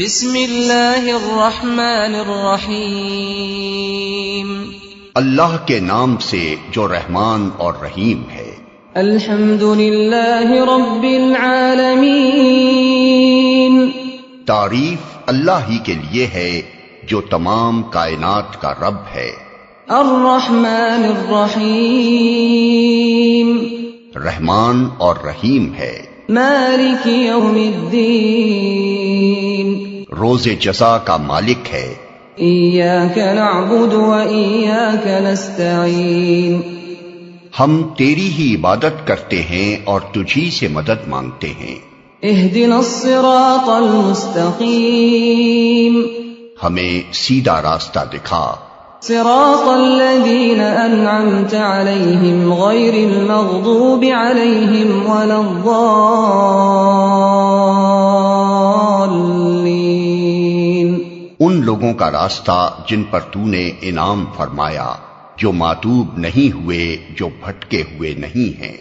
بسم اللہ الرحمن الرحیم اللہ کے نام سے جو رحمان اور رحیم ہے۔ الحمد للہ رب العالمین، تعریف اللہ ہی کے لیے ہے جو تمام کائنات کا رب ہے۔ الرحمن الرحیم، رحمان اور رحیم ہے۔ مالک یوم الدین، روز جزا کا مالک ہے۔ ایاک نعبد و ایاک نستعین، ہم تیری ہی عبادت کرتے ہیں اور تجھی سے مدد مانگتے ہیں۔ اہدنا الصراط المستقیم، ہمیں سیدھا راستہ دکھا۔ صراط الذین انعمت علیہم غیر المغضوب علیہم ولا الضالین، ان لوگوں کا راستہ جن پر تو نے انعام فرمایا، جو ماتوب نہیں ہوئے، جو بھٹکے ہوئے نہیں ہیں۔